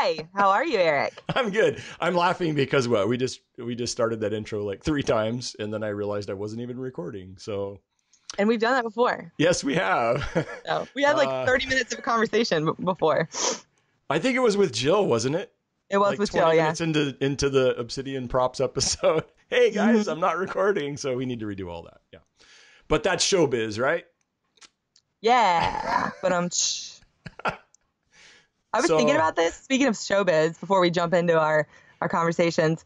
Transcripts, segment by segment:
Hi, how are you, Eric? I'm good. I'm laughing because what? We just started that intro like 3 times and then I realized I wasn't even recording. So And we've done that before. yes, we have. So we had like 30 minutes of conversation before. I think it was with Jill, wasn't it? It was Like with 20 Jill, yeah. minutes into the Obsidian Props episode. Hey guys, I'm not recording, so we need to redo all that. Yeah. But that's showbiz, right? Yeah. But I was thinking about this. Speaking of showbiz, before we jump into our conversations,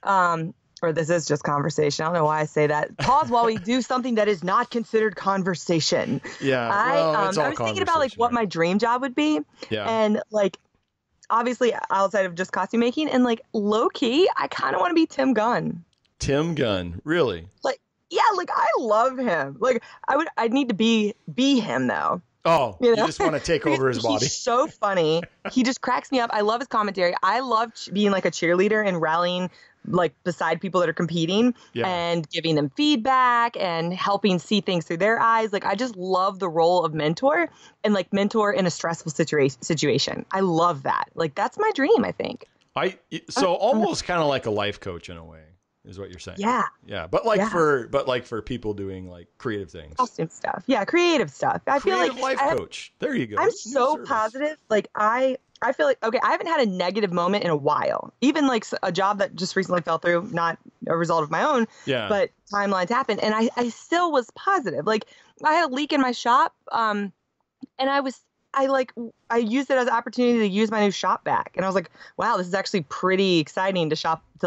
or this is just conversation. I don't know why I say that. Pause while we do something that is not considered conversation. Yeah. I was thinking about like what my dream job would be. Yeah. And like, obviously outside of just costume making, and like low key, I kind of want to be Tim Gunn. Tim Gunn, really? Like, yeah, like I love him. Like I'd need to be him though. Oh, you just want to take over his body. He's so funny. He just cracks me up. I love his commentary. I love being like a cheerleader and rallying like beside people that are competing and giving them feedback and helping see things through their eyes. Like I just love the role of mentor and like mentor in a stressful situation. I love that. Like that's my dream, I think. So almost kind of like a life coach in a way. Is what you're saying. Yeah. Yeah. But like for people doing like creative things. Costume stuff. Yeah. Creative stuff. I feel like life coach. There you go. I'm so positive. Like I feel like, okay, I haven't had a negative moment in a while. Even like a job that just recently fell through, not a result of my own, but timelines happened. And I still was positive. Like I had a leak in my shop. And I used it as an opportunity to use my new shop vac. And I was like, wow, this is actually pretty exciting to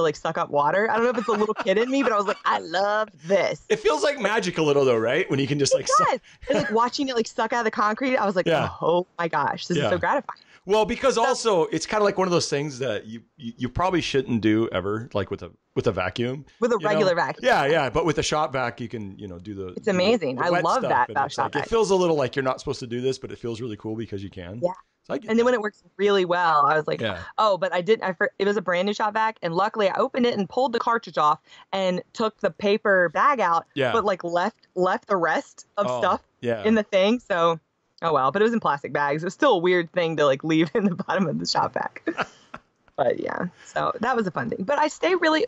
like suck up water. I don't know if it's a little kid in me, but I was like, I love this. It feels like magic a little though, right? When you can just like suck. And like watching it like suck out of the concrete, I was like, oh my gosh, this is so gratifying. Well, because also it's kind of like one of those things that you probably shouldn't do ever, like with a vacuum. With a regular vacuum. Yeah. But with a shop vac, you can, do the. It's amazing. I love that about shop vac. It feels a little like you're not supposed to do this, but it feels really cool because you can. Yeah. So and then when it works really well, I was like, oh, but it was a brand new shop vac. And luckily I opened it and pulled the cartridge off and took the paper bag out, but like left the rest of stuff in the thing. So. Oh, well, but it was in plastic bags. It was still a weird thing to like leave in the bottom of the shop vac. But yeah, so that was a fun thing. But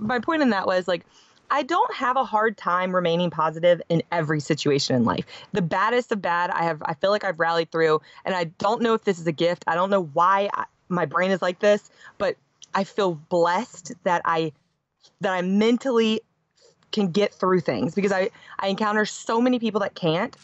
my point in that was like, I don't have a hard time remaining positive in every situation in life. The baddest of bad, I feel like I've rallied through, and I don't know if this is a gift. I don't know why my brain is like this, but I feel blessed that I mentally can get through things because I encounter so many people that can't.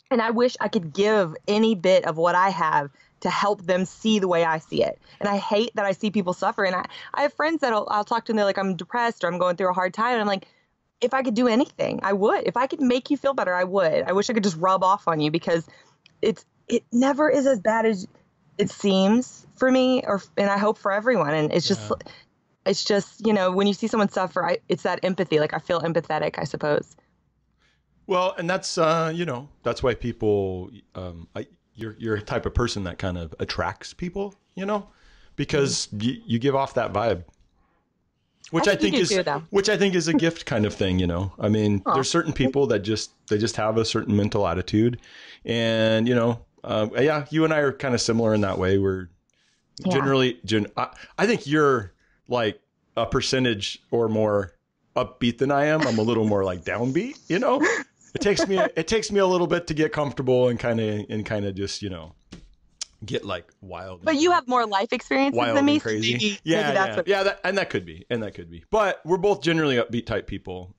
And I wish I could give any bit of what I have to help them see the way I see it. And I hate that I see people suffer. And I have friends that I'll talk to and they're like, I'm depressed or I'm going through a hard time. And I'm like, if I could do anything, I would. If I could make you feel better, I would. I wish I could just rub off on you because it never is as bad as it seems for me and I hope for everyone. And it's just, when you see someone suffer, it's that empathy. Like I feel empathetic, I suppose. Well, and that's that's why people you're a type of person that kind of attracts people, because you give off that vibe, which I think is a gift kind of thing, I mean, there's certain people that they just have a certain mental attitude, and you and I are kind of similar in that way. We're generally I think you're like a percentage or more upbeat than I am. I'm a little more like downbeat, It takes me a little bit to get comfortable and kind of just get like wild. But you have more life experiences than me. Crazy. That could be. But we're both generally upbeat type people.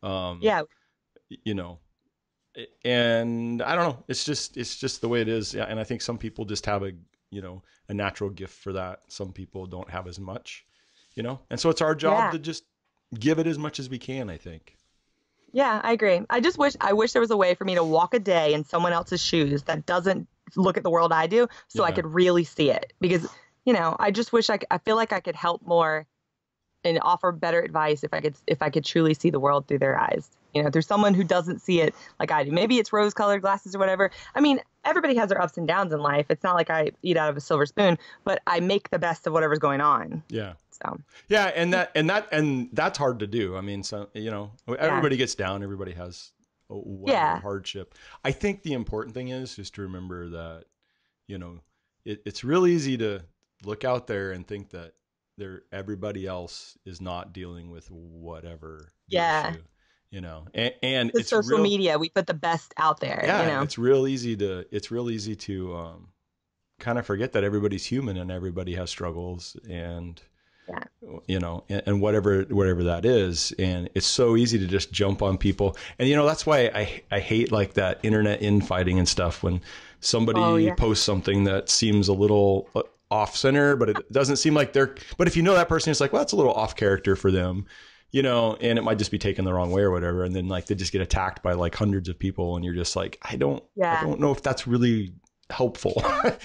And I don't know. It's just the way it is. Yeah, and I think some people just have a natural gift for that. Some people don't have as much. And so it's our job to just give it as much as we can, I think. Yeah, I agree. I wish there was a way for me to walk a day in someone else's shoes that doesn't look at the world I do, so I could really see it. Because, I just wish I feel like I could help more and offer better advice if I could truly see the world through their eyes. Through someone who doesn't see it like I do. Maybe it's rose-colored glasses or whatever. I mean, everybody has their ups and downs in life. It's not like I eat out of a silver spoon, but I make the best of whatever's going on. Yeah. So. Yeah, and that's hard to do. I mean, so everybody gets down. Everybody has a hardship. I think the important thing is just to remember that it's real easy to look out there and think that everybody else is not dealing with whatever issue, you know, and it's social media. We put the best out there. Yeah. You know? It's real easy to kind of forget that everybody's human and everybody has struggles and, you know, and whatever that is. And it's so easy to just jump on people. And, you know, that's why I hate like that internet infighting and stuff when somebody posts something that seems a little off center, but it doesn't seem like but if you know that person, it's like, well, it's a little off character for them, you know, and it might just be taken the wrong way or whatever. And then like, they just get attacked by like hundreds of people. And you're just like, I don't know if that's really helpful.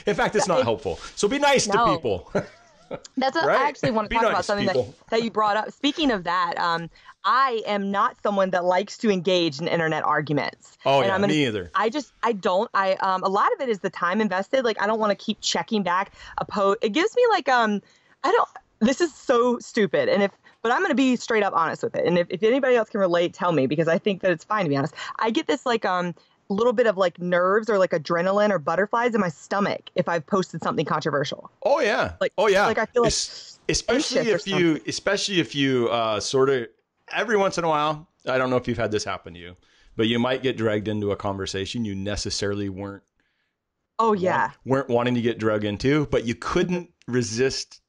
In fact, it's not helpful. So be nice to people. That's what I actually want to talk about something that you brought up. Speaking of that, I am not someone that likes to engage in internet arguments. Oh, and me either. I don't. A lot of it is the time invested. Like, I don't want to keep checking back a post. It gives me like, this is so stupid. But I'm going to be straight up honest with it. And if anybody else can relate, tell me, because I think that it's fine to be honest. I get this like, little bit of like nerves or like adrenaline or butterflies in my stomach if I've posted something controversial. Oh yeah. Like I feel like especially if you sort of every once in a while, I don't know if you've had this happen to you, but you might get dragged into a conversation you necessarily weren't wanting to get dragged into, but you couldn't resist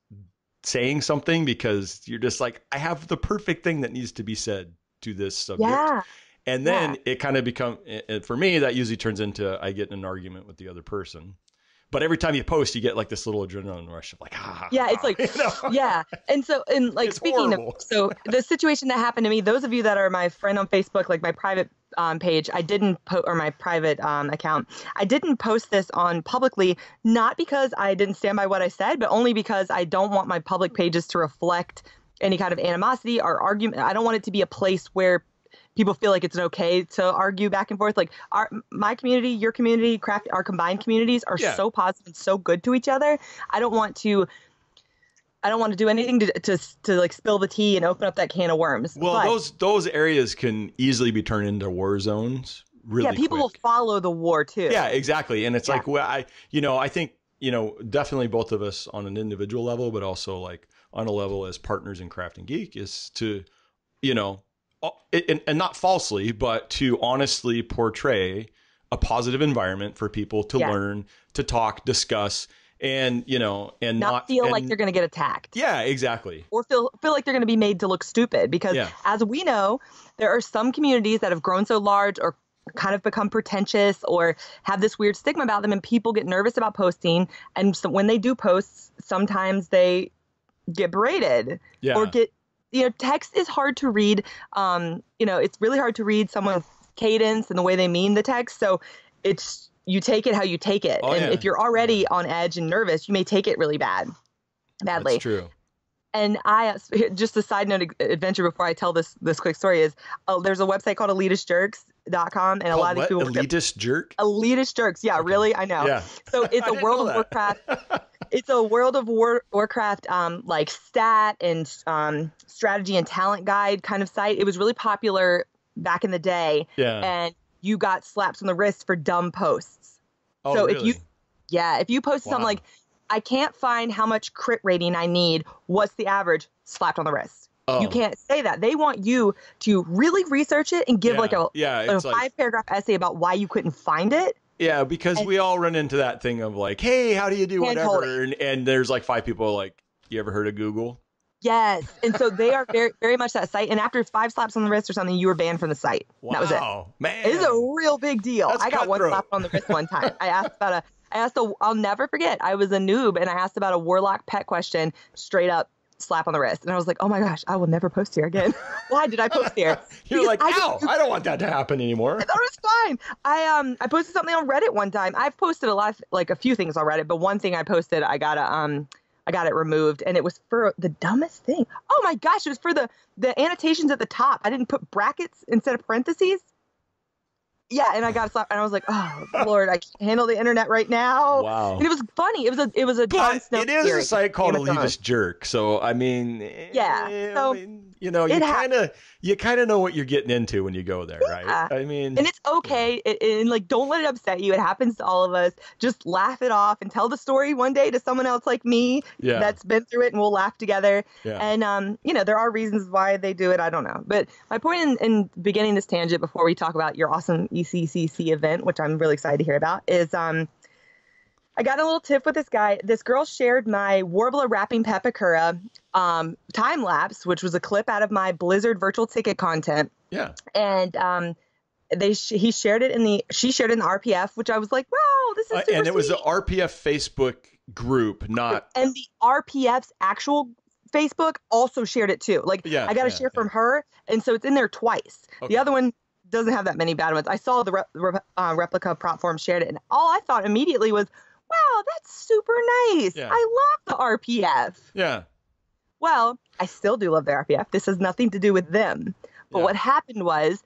saying something because you're just like, I have the perfect thing that needs to be said to this subject. Yeah. And then it kind of for me, that usually turns into, I get in an argument with the other person. But every time you post, you get like this little adrenaline rush of like, it's like, you know? And so, like, it's speaking horrible. So the situation that happened to me, those of you that are my friend on Facebook, like my private page, I didn't or my private account, I didn't post this on publicly, not because I didn't stand by what I said, but only because I don't want my public pages to reflect any kind of animosity or argument. I don't want it to be a place where people feel like it's okay to argue back and forth. Like my community, your community, our combined communities are so positive and so good to each other. I don't want to do anything to like spill the tea and open up that can of worms. Well, but those areas can easily be turned into war zones. Really, people will follow the war too. Yeah, exactly. And it's like, well, I think, definitely both of us on an individual level, but also like on a level as partners in Craft and Geek is to, and not falsely, but to honestly portray a positive environment for people to learn, to talk, discuss, and and not feel like they're going to get attacked. Yeah, exactly. Or feel like they're going to be made to look stupid, because as we know, there are some communities that have grown so large or kind of become pretentious or have this weird stigma about them, and people get nervous about posting. And so when they do post, sometimes they get berated or get. Text is hard to read. It's really hard to read someone's cadence and the way they mean the text. So you take it how you take it. If you're already on edge and nervous, you may take it really badly. That's true. And just a side note adventure before I tell this quick story is there's a website called elitistjerks.com, and a lot of these people Elitist Jerk? Elitist Jerks. Yeah, okay. Really? I know. Yeah. So it's a World of Warcraft. It's a World of Warcraft like stat and strategy and talent guide kind of site. It was really popular back in the day. Yeah. And you got slaps on the wrist for dumb posts. Oh, so really? if you post something like, I can't find how much crit rating I need, what's the average, slapped on the wrist. Oh. You can't say that. They want you to really research it and give like a 5-paragraph essay about why you couldn't find it. Yeah, because we all run into that thing of like, hey, how do you do whatever? Totally. And there's like 5 people like, you ever heard of Google? Yes. And so they are very, very much that site. And after 5 slaps on the wrist or something, you were banned from the site. Wow, that was it. Man. It is a real big deal. That's I got one slap on the wrist one time. I'll never forget. I was a noob and I asked about a warlock pet question, straight up slap on the wrist. And I was like, oh my gosh, I will never post here again. Why did I post here? You're like, ow, I don't want that to happen anymore. I thought it was fine. I posted something on Reddit one time. I've posted a few things on Reddit, but one thing I posted, I got it removed, and it was for the dumbest thing. Oh my gosh, it was for the annotations at the top. I didn't put brackets instead of parentheses. Yeah, and I got a slap, and I was like, "Oh Lord, I can't handle the internet right now." Wow, and it was funny. It was a Jon Snow. It is a site called Elitist Jerk, so I mean, yeah. So you know, you kind of know what you're getting into when you go there, right? I mean, and it's okay. And like, don't let it upset you. It happens to all of us. Just laugh it off and tell the story one day to someone else like me that's been through it, and we'll laugh together. Yeah. And, you know, there are reasons why they do it. I don't know. But my point in beginning this tangent before we talk about your awesome ECCC event, which I'm really excited to hear about, is I got a little tip with this guy. This girl shared my Warbler wrapping Pepakura time lapse, which was a clip out of my Blizzard virtual ticket content. Yeah. And he shared it she shared it in the RPF, which I was like, wow, this is super and it was sweet. the RPF Facebook group, not. And the RPF's actual Facebook also shared it too. Like, I got a share from her, and so it's in there twice. Okay. The other one doesn't have that many bad ones. I saw the replica prop forum shared it, and all I thought immediately was, wow, that's super nice. Yeah. I love the RPF. Yeah. Well, I still do love the RPF. This has nothing to do with them. But what happened was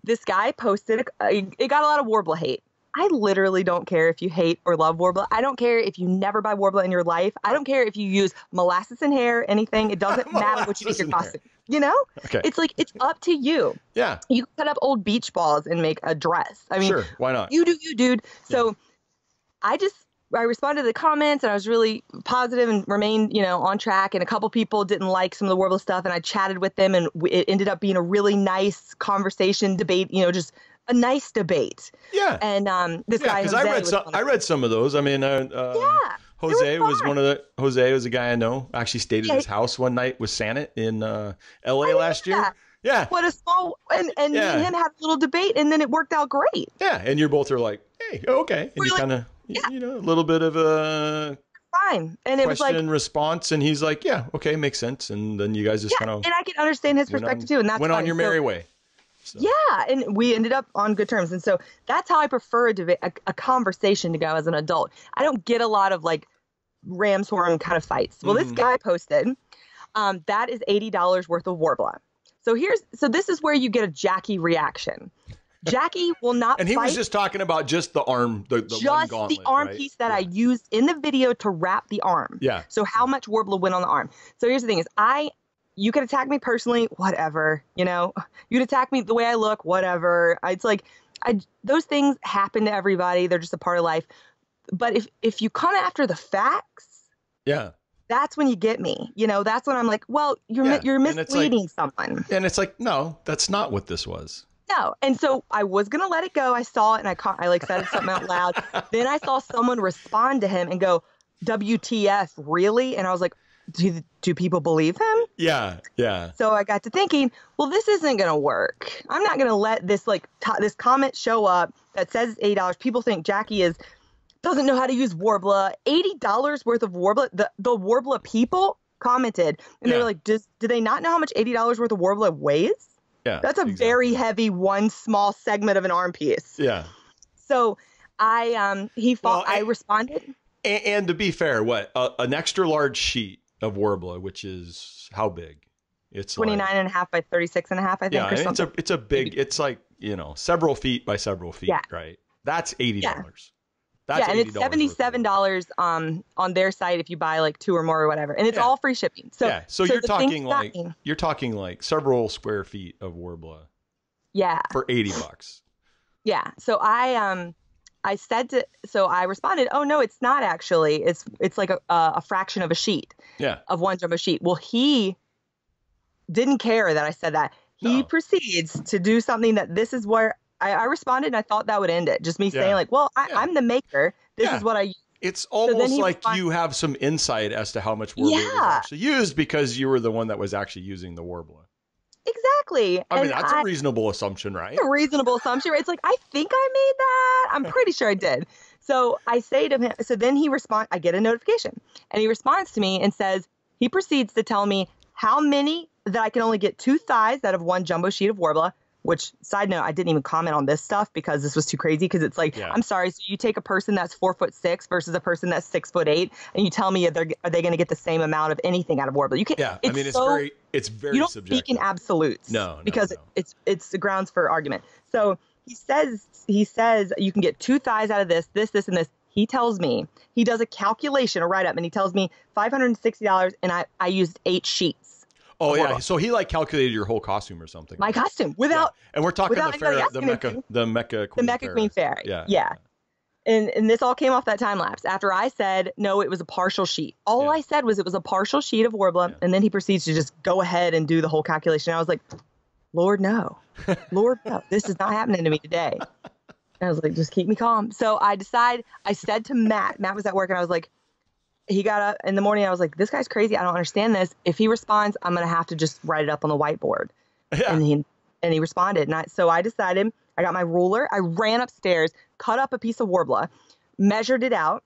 this guy posted, it got a lot of Warbler hate. I literally don't care if you hate or love Warbler. I don't care if you never buy Warbler in your life. I don't care if you use molasses in hair, anything. It doesn't matter what you make your costume. You know? Okay. It's like, it's up to you. Yeah. You can cut up old beach balls and make a dress. I mean, sure, why not? You do you, dude. So I responded to the comments, and I was really positive and remained, you know, on track. And a couple people didn't like some of the Warbler stuff, and I chatted with them, and it ended up being a really nice conversation, debate, you know, just a nice debate. Yeah. And this guy, because I read some of those. I mean, Jose was a guy I know. Actually stayed at his house one night with Santa in LA last year. Yeah. What a small, and me and him had a little debate, and then it worked out great. Yeah. And you both are like, hey, okay. And you kind of, you know, a little bit of a fine. And it was like response, and he's like, yeah, okay, makes sense. And then you guys just kind of, and I can understand his perspective too. And that's went on your merry way. So. Yeah, and we ended up on good terms. And so that's how I prefer a conversation to go as an adult. I don't get a lot of like ram's horn kind of fights. Well, this guy posted, that is $80 worth of Warbler. So this is where you get a Jackie reaction. Jackie will not and he fight. Was just talking about just the arm, the just one gauntlet, the arm piece that I used in the video to wrap the arm. Yeah. So how much Warbler went on the arm. So here's the thing is you could attack me personally, whatever, you know, you'd attack me the way I look, whatever. It's like, those things happen to everybody. They're just a part of life. But if you come after the facts, that's when you get me, you know, that's when I'm like, well, you're misleading someone. And it's like, no, that's not what this was. No. And so I was going to let it go. I saw it and I like said something out loud. Then I saw someone respond to him and go, WTF, really? And I was like, do people believe him? Yeah, yeah. So I got to thinking, well, this isn't going to work. I'm not going to let this this comment show up that says it's $80. People think Jackie doesn't know how to use Warbler. $80 worth of Warbler. The Warbler people commented, and they were like, do they not know how much $80 worth of Warbler weighs? Yeah, that's a very heavy one small segment of an arm piece. Yeah. So I responded. And to be fair, an extra large sheet of Warbler, which is how big? It's 29.5 by 36.5, I think. Yeah, it's a big. It's like, you know, several feet by several feet, right? That's $80. Yeah. And it's $77 on their site if you buy like 2 or more or whatever, and it's all free shipping. So so you're talking like several square feet of Warbler. Yeah. For $80. Yeah. So I responded, oh no, it's not actually. It's like a fraction of a sheet. Yeah. Of one jumbo sheet. Well, he didn't care that I said that. He proceeds to do something that this is where I responded, and I thought that would end it. Just me saying like, well, I'm the maker. This is what I use. It's almost like you have some insight as to how much Warbler was actually used because you were the one that was actually using the Warbler. Exactly. I mean, that's a reasonable assumption, right? A reasonable assumption, right? It's like, I think I made that. I'm pretty sure I did. So I say to him, so then I get a notification, and he responds to me and says, he proceeds to tell me how many that I can only get 2 thighs out of one jumbo sheet of Warbler. Which, side note, I didn't even comment on this stuff because this was too crazy. Because it's like, I'm sorry, so you take a person that's 4'6" versus a person that's 6'8", and you tell me are they going to get the same amount of anything out of Warbler? You can't. Yeah, I mean, it's very. You don't subjective. Speak in absolutes. No, because it's the grounds for argument. So he says you can get 2 thighs out of this, and this. He tells me he does a calculation, a write up, and he tells me $560, and I used 8 sheets. Oh yeah. So he like calculated your whole costume or something. My costume without. Yeah. And we're talking without the fair, the Mecha Queen Fair. Yeah. And this all came off that time lapse after I said, no, it was a partial sheet. All I said was it was a partial sheet of Warbler. Yeah. And then he proceeds to just go ahead and do the whole calculation. I was like, Lord, no. Lord, no. This is not happening to me today. And I was like, just keep me calm. So I said to Matt was at work, and I was like, he got up in the morning. I was like, this guy's crazy. I don't understand this. If he responds, I'm going to have to just write it up on the whiteboard. Yeah. And he responded. And so I decided, I got my ruler. I ran upstairs, cut up a piece of Warbler, measured it out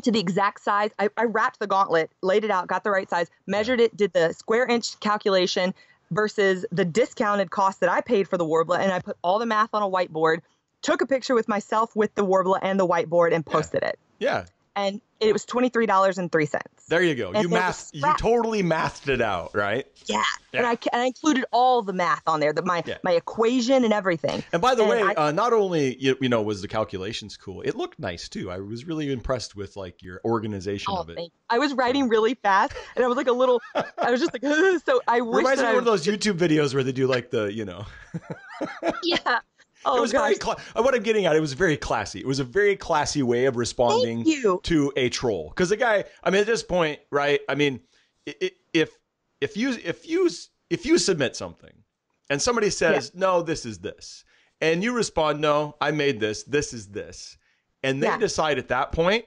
to the exact size. I wrapped the gauntlet, laid it out, got the right size, measured it, did the square inch calculation versus the discounted cost that I paid for the Warbler. And I put all the math on a whiteboard, took a picture with myself with the Warbler and the whiteboard, and posted it. Yeah. And it was $23.03. There you go. You totally mathed it out, right? Yeah. And I included all the math on there, my equation and everything. And by the way, not only was the calculations cool, it looked nice too. I was really impressed with like your organization of it. I was writing really fast, and I was like I was just like, so I wish. Reminds me of one of those YouTube videos where they do like the, Yeah. Oh, it was very what I'm getting at, it was very classy. It was a very classy way of responding to a troll. Because the guy, I mean, at this point, right? I mean, if you submit something and somebody says, no, this is this, and you respond, no, I made this, this is this, and they decide at that point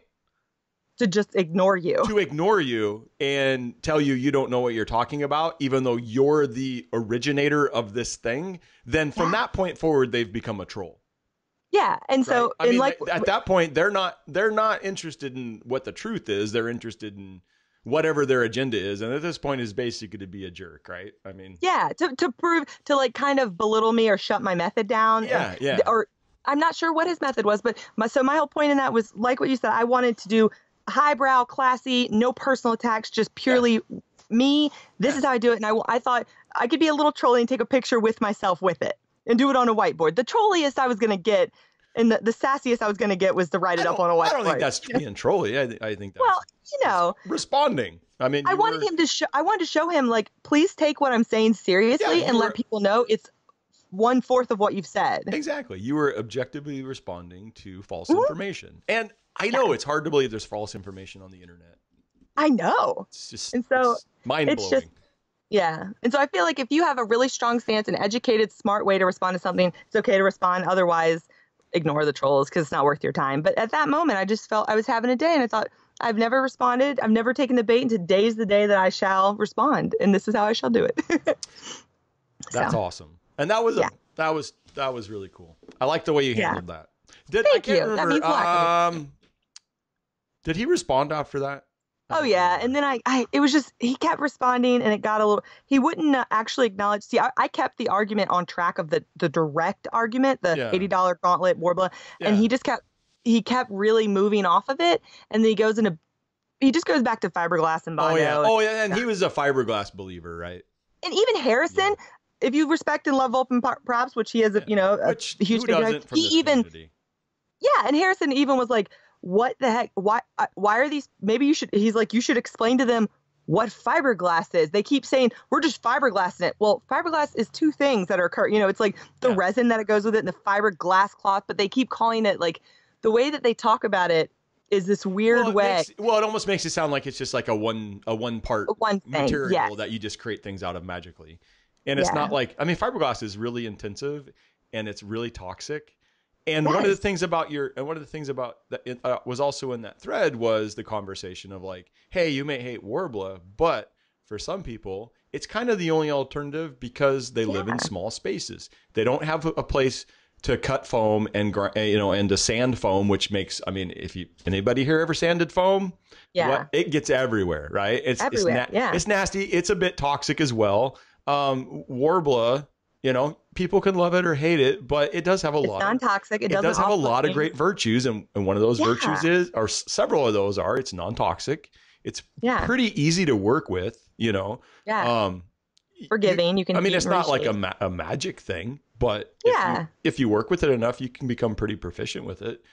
to just ignore you, and tell you don't know what you're talking about, even though you're the originator of this thing, then from that point forward, they've become a troll. Yeah. And so, I mean, at that point, they're not interested in what the truth is. They're interested in whatever their agenda is. And at this point is basically to be a jerk, right? I mean, to prove, to like kind of belittle me or shut my method down. Or I'm not sure what his method was, but my whole point in that was like what you said. I wanted to do highbrow, classy, no personal attacks, just purely me. This is how I do it. And I thought I could be a little trolly and take a picture with myself with it and do it on a whiteboard. The trolliest I was going to get and the sassiest I was going to get was to write it up on a whiteboard. I don't think that's being trolly. I think that's responding. I mean, I wanted to show him, like, please take what I'm saying seriously and let people know it's 1/4 of what you've said. Exactly. You were objectively responding to false information. And I know it's hard to believe there's false information on the internet. I know. It's just mind-blowing. And so I feel like if you have a really strong stance, an educated, smart way to respond to something, it's okay to respond. Otherwise, ignore the trolls because it's not worth your time. But at that moment, I just felt I was having a day, and I thought, I've never responded. I've never taken the bait, and today's the day that I shall respond, and this is how I shall do it. That's awesome. And that was that was really cool. I like the way you handled that. Thank you. Remember, that means a lot. Did he respond after that? Oh yeah, and then it was just he kept responding, and it got a little. He wouldn't actually acknowledge. See, I kept the argument on track of the direct argument, the $80 gauntlet Warbler, and he kept really moving off of it, and then he just goes back to fiberglass and Bondo. Oh yeah, and he was a fiberglass believer, right? And even Harrison, if you respect and love open props, which he is, a huge figure, community. Yeah, and Harrison even was like, what the heck? Why are these? Maybe you should. He's like, you should explain to them what fiberglass is. They keep saying we're just fiberglassing it. Well, fiberglass is two things that are, it's like the resin that it goes with it and the fiberglass cloth. But they keep calling it, like, the way that they talk about it is this weird way. It almost makes it sound like it's just like a one part material that you just create things out of magically. And it's not like, I mean, fiberglass is really intensive and it's really toxic. And one of the things about that was also in that thread was the conversation of like, hey, you may hate Warbler, but for some people, it's kind of the only alternative because they live in small spaces. They don't have a place to cut foam and to sand foam, which makes, I mean, anybody here ever sanded foam? Yeah, it gets everywhere, right? It's everywhere. It's nasty. It's a bit toxic as well. Warbler, people can love it or hate it, but it does have it's non-toxic. It does have a lot of great virtues, and one of those virtues is, or several of those are, it's non-toxic. It's pretty easy to work with, forgiving. You can. I mean, it's not like a magic thing, but if you work with it enough, you can become pretty proficient with it.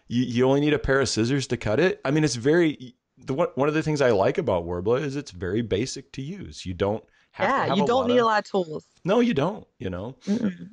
You only need a pair of scissors to cut it. I mean, it's one of the things I like about Warbler is it's very basic to use. You don't you don't need a lot of tools. No, you don't, Mm-mm.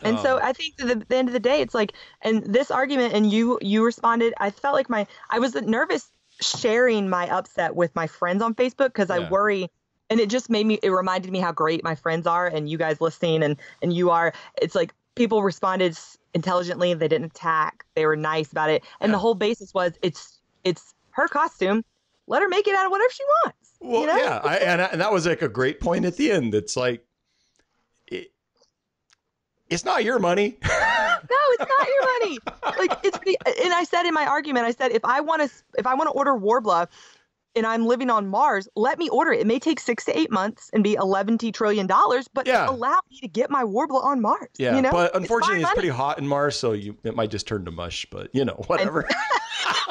And so I think at the end of the day, it's like, and this argument, and you responded, I felt like I was nervous sharing my upset with my friends on Facebook because I worry, and it just it reminded me how great my friends are and you guys listening and you are. It's like people responded intelligently, they didn't attack, they were nice about it. And the whole basis was it's her costume. Let her make it out of whatever she wants. Well, and that was like a great point at the end. It's like, it's not your money. No, it's not your money. Like and I said in my argument, I said, if I want to order Warbler and I'm living on Mars, let me order it. It may take 6 to 8 months and be $11 trillion, but allow me to get my Warbler on Mars. Yeah, but unfortunately, it's pretty hot in Mars, so it might just turn to mush. But whatever.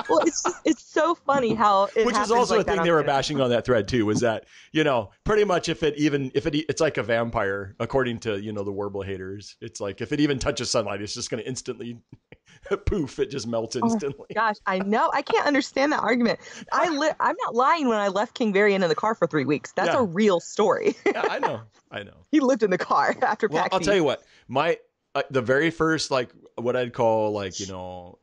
Well, it's so funny how it which is also a thing they were bashing on that thread too, was that pretty much if it's like a vampire, according to the Warble haters. It's like if it even touches sunlight, it's just going to instantly poof, it just melts instantly. Oh, gosh, I know. I can't understand that argument. I'm not lying. When I left King Varian in the car for 3 weeks, that's a real story. Yeah, I know. He lived in the car after PAX. I'll tell you what, the very first, what I'd call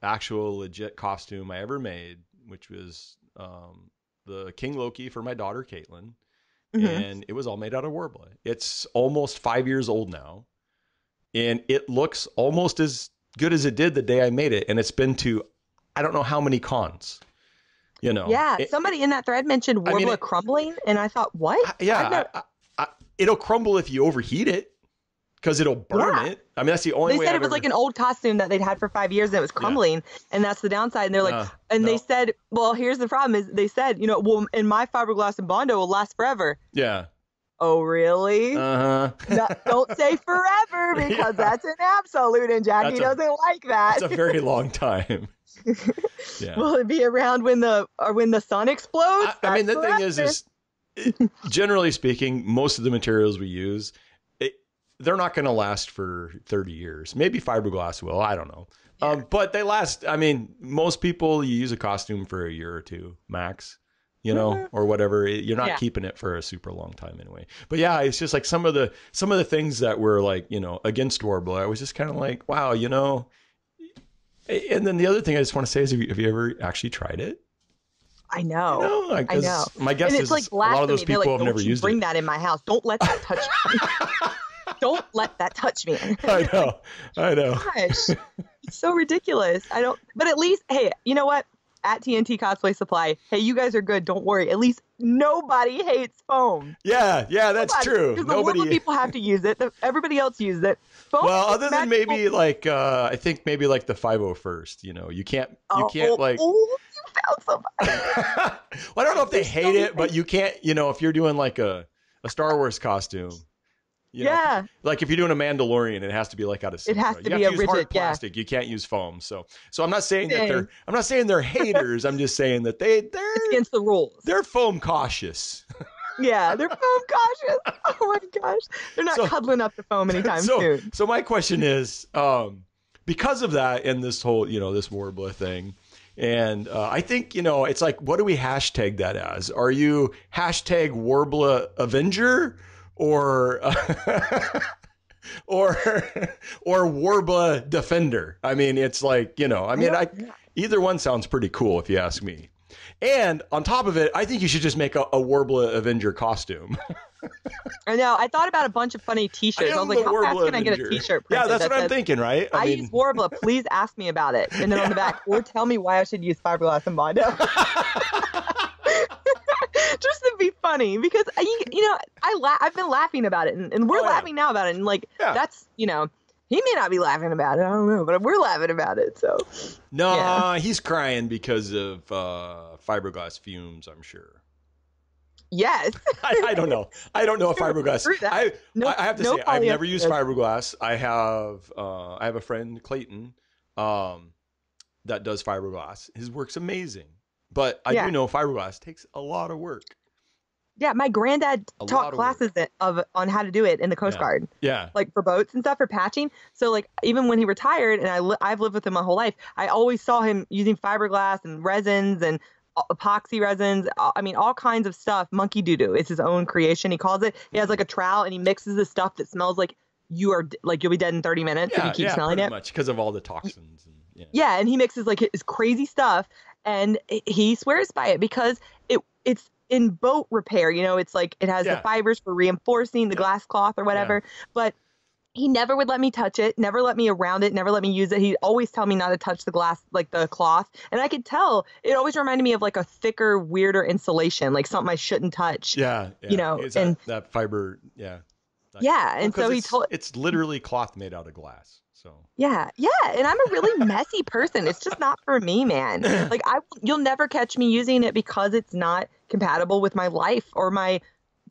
actual legit costume I ever made, which was the King Loki for my daughter Caitlin, and it was all made out of Warble. It's almost 5 years old now, and it looks almost as good as it did the day I made it, and it's been to I don't know how many cons. Yeah, somebody in that thread mentioned Warble crumbling, and I thought, what? It'll crumble if you overheat it. Because it'll burn it. I mean, that's the only way. They said it was like an old costume that they'd had for 5 years and it was crumbling, and that's the downside. And they're like, they said, well, here's the problem: is they said, well, in my fiberglass and Bondo will last forever. Yeah. Oh, really? No, don't say forever because that's an absolute, and Jackie doesn't like that. It's a very long time. Yeah. Will it be around when the sun explodes? I mean, the thing is generally speaking, most of the materials we use, they're not going to last for 30 years. Maybe fiberglass will. I don't know. Yeah. But they last. I mean, most people, you use a costume for a year or two max, or whatever. You're not keeping it for a super long time anyway. But yeah, it's just like some of the things that were like, against Warble. I was just kind of like, wow, And then the other thing I just want to say is, have you ever actually tried it? I know. I know. My guess is a lot of those people have never used it. Bring that in my house. Don't let that touch me. Don't let that touch me. I know. Gosh, it's so ridiculous. But at least, hey, you know what? At TNT Cosplay Supply, hey, you guys are good. Don't worry. At least nobody hates foam. Yeah, that's true. Nobody. People have to use it. Everybody else uses it. Foam, well, other than maybe I think maybe like the 501st. You can't like. Oh, you found somebody. Well, I don't know if they hate it, but you can't. If you're doing like a Star Wars costume. Like if you're doing a Mandalorian, it has to be like out of sync. It has to be a rigid hard plastic. You can't use foam. So I'm not saying they're haters. I'm just saying that they're against the rules. They're foam cautious. Yeah, they're foam cautious. Oh my gosh, they're not cuddling up the foam anytime soon. So my question is, because of that and this whole this Warbler thing. And I think, it's like, what do we hashtag that as? Are you hashtag Warbler Avenger? Or Warbler Defender. I mean, it's like, either one sounds pretty cool if you ask me. And on top of it, I think you should just make a Warbler Avenger costume. I know. I thought about a bunch of funny T-shirts. I was like, how fast can I get a T-shirt printed? Yeah, that's what I'm thinking, right? I use Warbler. Please ask me about it. And then on the back, or tell me why I should use fiberglass and Bondo. Just to be funny, because I've been laughing about it, and we're laughing now about it, and that's he may not be laughing about it, I don't know, but we're laughing about it. So he's crying because of fiberglass fumes, I'm sure. Yes. I don't know if fiberglass. I have to say, I've never used fiberglass. I have a friend, Clayton, that does fiberglass. His work's amazing. But I do know fiberglass takes a lot of work. Yeah, my granddad taught classes on how to do it in the Coast Guard. Yeah. Like for boats and stuff, for patching. So like even when he retired, and I've lived with him my whole life, I always saw him using fiberglass and resins and epoxy resins. I mean, all kinds of stuff. Monkey doo-doo. It's his own creation. He calls it. He has like a trowel and he mixes the stuff that smells like you'll be dead in 30 minutes if you keep smelling it. Much because of all the toxins. Yeah, and he mixes like his crazy stuff, and he swears by it because it's in boat repair. You know, it's like it has the fibers for reinforcing the glass cloth or whatever. But he never would let me touch it, never let me around it, never let me use it. He'd always tell me not to touch the glass, like the cloth. And I could tell it always reminded me of like a thicker, weirder insulation, like something I shouldn't touch. Yeah. You know, and that fiber. Yeah. And so he told it's literally cloth made out of glass. So yeah. And I'm a really messy person. It's just not for me, man. Like you'll never catch me using it because it's not compatible with my life or my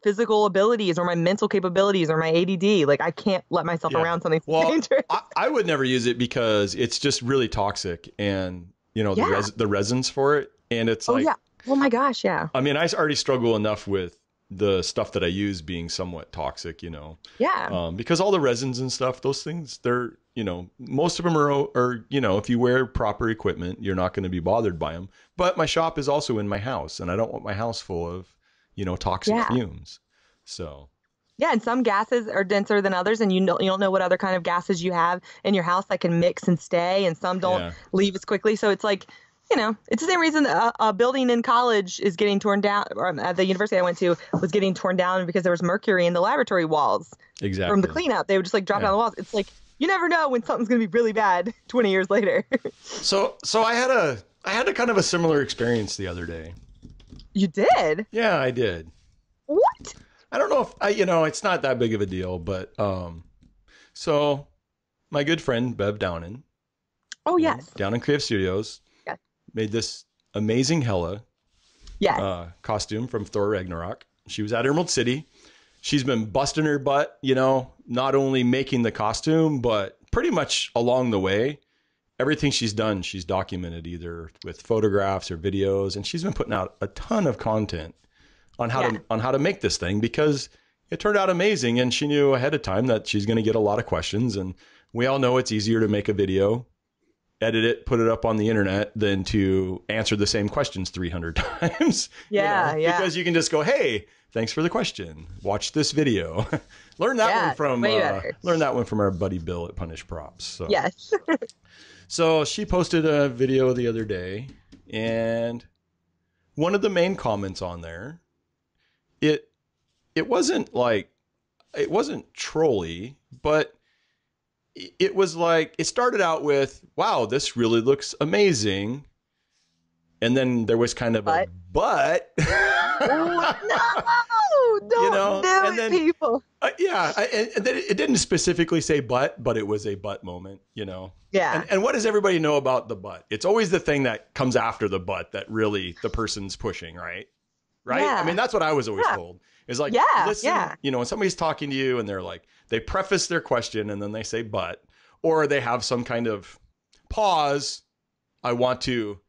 physical abilities or my mental capabilities or my ADD. Like I can't let myself around something dangerous. I would never use it because it's just really toxic, and you know the resins for it, and it's oh my gosh, yeah. I mean, I already struggle enough with the stuff that I use being somewhat toxic, you know. Yeah. Because all the resins and stuff, those things, they're, you know, most of them are, you know, if you wear proper equipment, you're not going to be bothered by them. But my shop is also in my house, and I don't want my house full of, you know, toxic fumes. So. Yeah, and some gases are denser than others, and you don't know what other kind of gases you have in your house that can mix and stay, and some don't leave as quickly. So it's like, you know, it's the same reason a building in college is getting torn down, or at the university I went to was getting torn down because there was mercury in the laboratory walls. Exactly. From the cleanup. They would just like drop down the walls. It's like, you never know when something's going to be really bad 20 years later. So I had a kind of a similar experience the other day. You did? Yeah, I did. What? I don't know if you know, it's not that big of a deal, but so my good friend Bev Downen. Oh, yes. Downen Creative Studios. Made this amazing Hela costume from Thor Ragnarok. She was at Emerald City. She's been busting her butt, you know, not only making the costume, but pretty much along the way, everything she's done, she's documented either with photographs or videos. And she's been putting out a ton of content on how to make this thing because it turned out amazing. And she knew ahead of time that she's going to get a lot of questions. And we all know it's easier to make a video, edit it, put it up on the internet than to answer the same questions 300 times. Yeah, you know, because you can just go, hey, thanks for the question. Watch this video. Learn that one from our buddy Bill at Punish Props. So. Yes. So she posted a video the other day, and one of the main comments on there, it wasn't trolly, but it was like, it started out with, wow, this really looks amazing. And then there was kind of a but. Oh, no, don't you know, do and it, then, people. And then it didn't specifically say but it was a but moment, you know. Yeah. And what does everybody know about the but? It's always the thing that comes after the but that really the person's pushing, right? Right? Yeah. I mean, that's what I was always told. Is like, listen, you know, when somebody's talking to you and they're like, they preface their question and then they say but, or they have some kind of pause, I want to.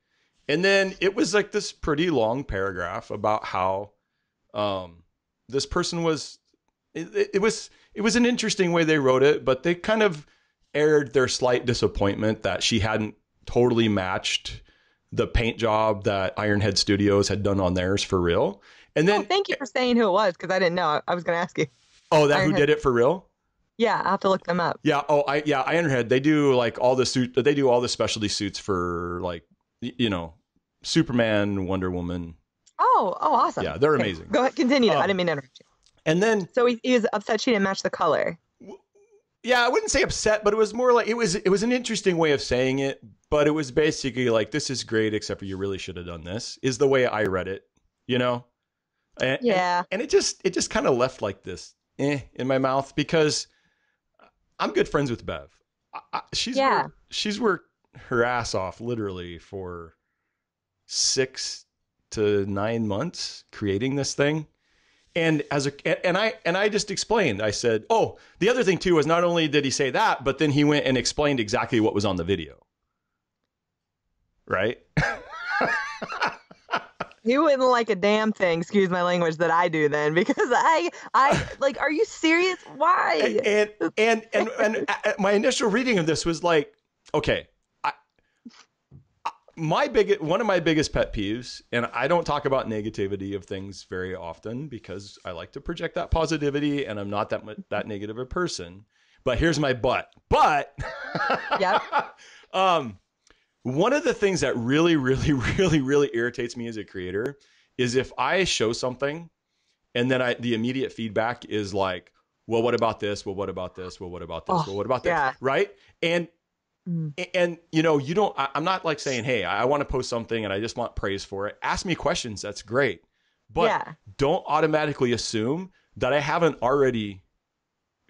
And then it was like this pretty long paragraph about how this person was, it was an interesting way they wrote it, but they kind of aired their slight disappointment that she hadn't totally matched the paint job that Ironhead Studios had done on theirs for real. And then thank you for saying who it was, because I didn't know. I was going to ask you. Oh, that Ironhead. Who did it for real? Yeah, I'll have to look them up. Yeah. Oh, Ironhead. They do like all the suit. They do all the specialty suits for like, you know, Superman, Wonder Woman. Oh, awesome. Yeah, they're amazing. Go ahead, continue. I didn't mean to interrupt you. And then, so he was upset she didn't match the color. Yeah, I wouldn't say upset, but it was more like it was an interesting way of saying it. But it was basically like, this is great, except for you really should have done this. Is the way I read it, you know? And it just kind of left like this in my mouth because I'm good friends with Bev. She's worked her ass off literally for 6 to 9 months creating this thing. And I just explained, I said, oh, the other thing too was not only did he say that, but then he went and explained exactly what was on the video. Right? He wouldn't like a damn thing, excuse my language, that I do then, because I like, are you serious? Why? And my initial reading of this was like, okay, one of my biggest pet peeves, and I don't talk about negativity of things very often because I like to project that positivity, and I'm not that negative a person. But here's my but. Yep. One of the things that really, really, really, really irritates me as a creator is if I show something and then the immediate feedback is like, well, what about this? Well, what about this? Well, what about this? Well, what about this? Yeah. Right? And you know, I'm not like saying, hey, I want to post something and I just want praise for it. Ask me questions. That's great. But don't automatically assume that I haven't already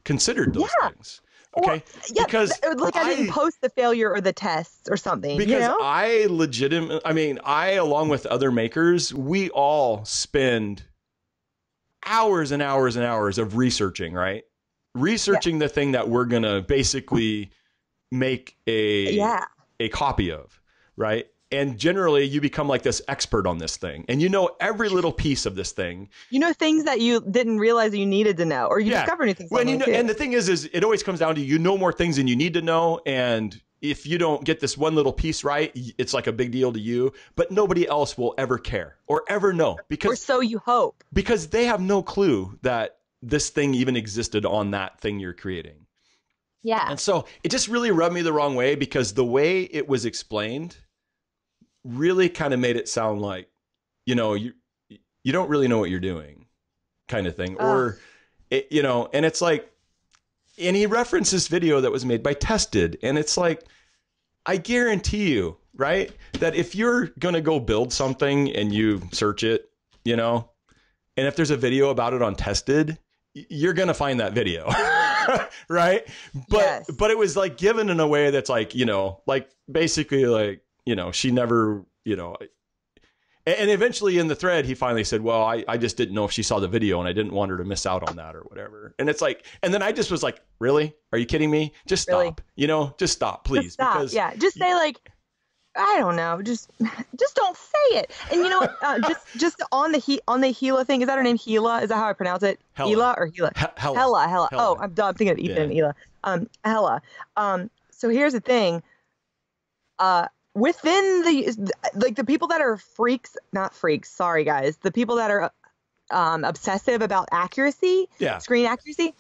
considered those things. Okay. Well, because like I didn't post the failure or the tests or something. Because I along with other makers, we all spend hours and hours and hours of researching, right? Researching the thing that we're going to basically make a copy of, right? And generally you become like this expert on this thing and you know every little piece of this thing. You know things that you didn't realize you needed to know, or you discover new things. Well, and the thing is it always comes down to you know more things than you need to know, and if you don't get this one little piece right, it's like a big deal to you, but nobody else will ever care or ever know, because, or so you hope, because they have no clue that this thing even existed on that thing you're creating. Yeah. And so it just really rubbed me the wrong way, because the way it was explained really kind of made it sound like, you know, you don't really know what you're doing kind of thing. Or, you know, and it's like, and he referenced this video that was made by Tested. And it's like, I guarantee you, right, that if you're going to go build something and you search it, you know, and if there's a video about it on Tested, you're going to find that video. Right. But it was like given in a way that's like, you know, like basically like, you know, she never, you know, and eventually in the thread, he finally said, well, I just didn't know if she saw the video and I didn't want her to miss out on that or whatever. And it's like, and then I just was like, really? Are you kidding me? Just stop, you know, just stop, please. Just stop. Because just say like, I don't know, just don't say it. And you know what, just on the Gila thing, is that her name, Gila? Is that how I pronounce it? Hela or Gila? Hela. Oh, I'm dumb. I'm thinking of Ethan and Hela. Hela. So here's the thing. Within the people that are not freaks, sorry guys, the people that are obsessive about accuracy, screen accuracy,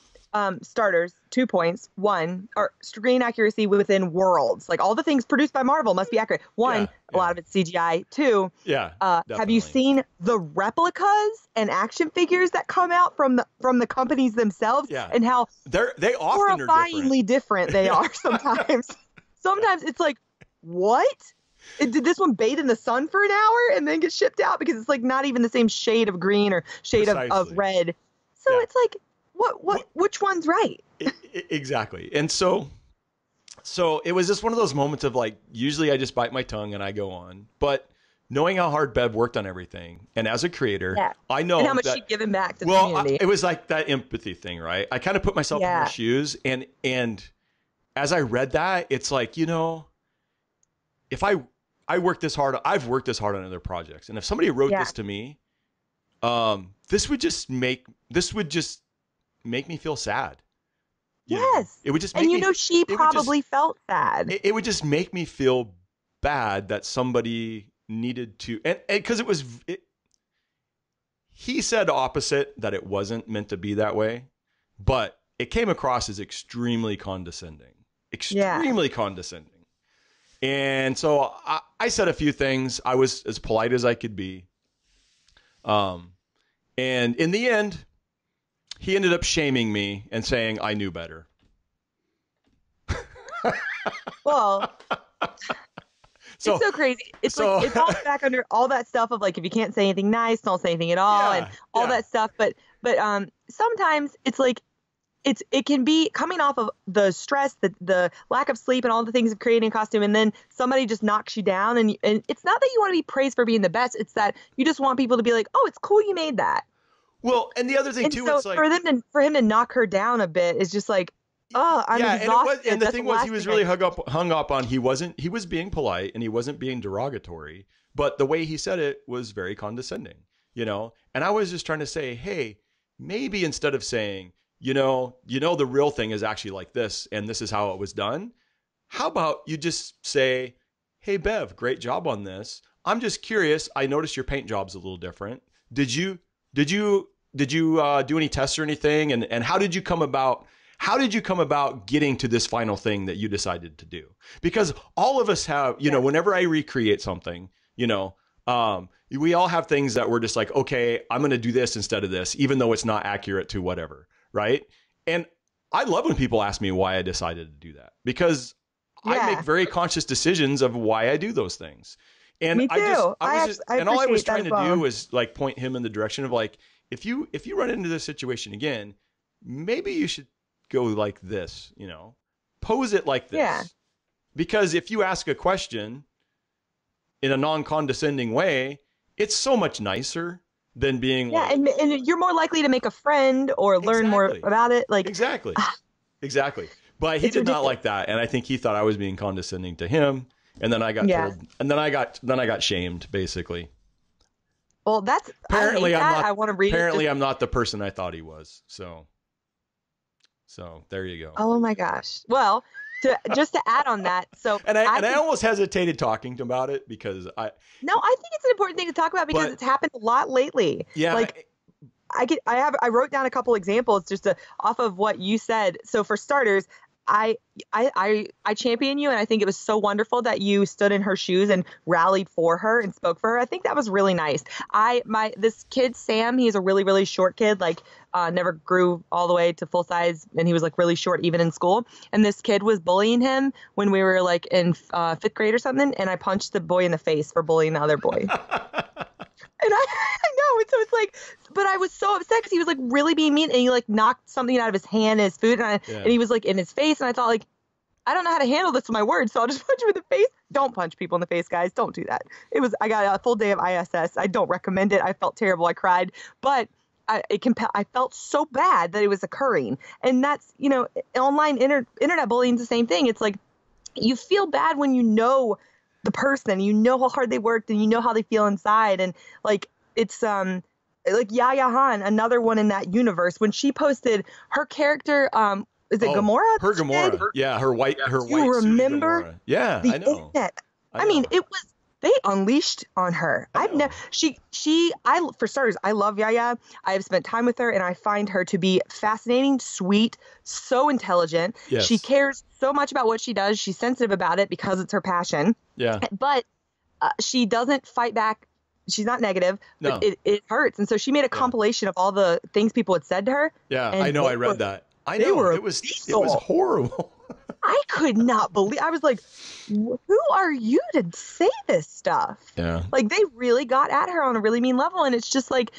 starters, 2 points. One, or screen accuracy within worlds, like all the things produced by Marvel must be accurate. One, a lot of it's CGI. Two, have you seen the replicas and action figures that come out from the companies themselves, and how they often horrifyingly different they are sometimes. Sometimes it's like, what? Did this one bathe in the sun for an hour and then get shipped out because it's like not even the same shade of green or shade of red? So it's like, which one's right? Exactly. And so it was just one of those moments of like, usually I just bite my tongue and I go on, but knowing how hard Bev worked on everything, and as a creator, I know, and how much she'd given back to the community. It was like that empathy thing, right? I kind of put myself in her shoes, and as I read that, it's like, you know, if I worked this hard, I've worked this hard on other projects, and if somebody wrote this to me, this would just make me feel sad. It would just make me, she probably felt sad. It would just make me feel bad that somebody needed to, and because he said opposite, that it wasn't meant to be that way, but it came across as extremely condescending. And so I said a few things. I was as polite as I could be. And in the end, he ended up shaming me and saying I knew better. Well, it's so crazy. It's like, it falls back under all that stuff of like, if you can't say anything nice, don't say anything at all, and all that stuff. But sometimes it's like, it can be coming off of the stress, the lack of sleep, and all the things of creating a costume, and then somebody just knocks you down, and it's not that you want to be praised for being the best, it's that you just want people to be like, oh, it's cool you made that. Well, and the other thing too, so it's like for him to knock her down a bit is just like, oh, I'm exhausted. And the thing was, he was really hung up on, he was being polite and he wasn't being derogatory, but the way he said it was very condescending, you know. And I was just trying to say, hey, maybe instead of saying, you know, the real thing is actually like this, and this is how it was done, how about you just say, hey, Bev, great job on this. I'm just curious. I noticed your paint job's a little different. Did you do any tests or anything? And how did you come about getting to this final thing that you decided to do? Because all of us have, you know, whenever I recreate something, you know, we all have things that we're just like, okay, I'm going to do this instead of this, even though it's not accurate to whatever. Right. And I love when people ask me why I decided to do that, because I make very conscious decisions of why I do those things. And me too. And all I was trying to do was like point him in the direction of like, if you run into this situation again, maybe you should go like this, you know, pose it like this. Yeah. Because if you ask a question in a non-condescending way, it's so much nicer than being like, and you're more likely to make a friend or learn more about it. Like exactly. But he did not like that, and I think he thought I was being condescending to him. And then I got told, and then I got shamed, basically. Well, that's apparently I'm not the person I thought he was. So there you go. Oh my gosh. Well, just to add on that, I almost hesitated talking about it because I think it's an important thing to talk about because it's happened a lot lately. Yeah. Like I wrote down a couple examples just off of what you said. So for starters, I champion you, and I think it was so wonderful that you stood in her shoes and rallied for her and spoke for her. I think that was really nice. This kid Sam, he's a really, really short kid, like never grew all the way to full size, and he was like really short even in school. And this kid was bullying him when we were like in 5th grade or something, and I punched the boy in the face for bullying the other boy. And I know, and so it's like, but I was so upset because he was like really being mean, and he like knocked something out of his hand, his food, and he was like in his face, and I thought like, I don't know how to handle this with my words, so I'll just punch him in the face. Don't punch people in the face, guys. Don't do that. I got a full day of ISS. I don't recommend it. I felt terrible. I cried, but I felt so bad that it was occurring, and that's, you know, online internet bullying is the same thing. It's like you feel bad when you know the person, you know how hard they worked, and you know how they feel inside. And like, it's like Yaya Han, another one in that universe, when she posted her character, is it Gamora? Her Gamora. Yeah, her white you remember Gamora. Yeah, I know. Internet. I mean, they unleashed on her. For starters, I love Yaya. I have spent time with her, and I find her to be fascinating, sweet, so intelligent. Yes. She cares so much about what she does. She's sensitive about it because it's her passion. Yeah. But she doesn't fight back. She's not negative, but it hurts. And so she made a compilation of all the things people had said to her. Yeah, I know. I read that. I know. It was horrible. I could not believe. I was like, who are you to say this stuff? Yeah. Like, they really got at her on a really mean level. And it's just like,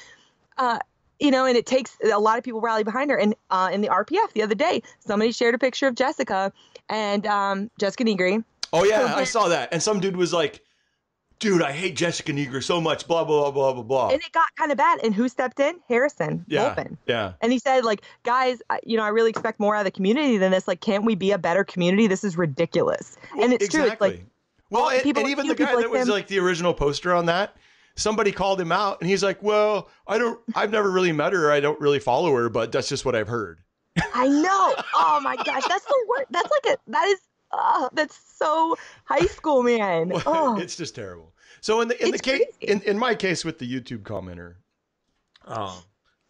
you know, and it takes a lot of people rally behind her. And in the RPF the other day, somebody shared a picture of Jessica and Jessica Negri. Oh, yeah, I saw that. And some dude was like, dude, I hate Jessica Negri so much, blah, blah, blah, blah, blah. And it got kind of bad. And who stepped in? Harrison Volpin. Yeah. And he said, like, guys, you know, I really expect more out of the community than this. Like, can't we be a better community? This is ridiculous. Well, and it's true. It's like, well, and even the guy that was like the original poster on that, somebody called him out, and he's like, well, I've never really met her. I don't really follow her, but that's just what I've heard. I know. Oh my gosh. That's the word. That's so high school, man. Well, oh. It's just terrible. So in my case with the YouTube commenter,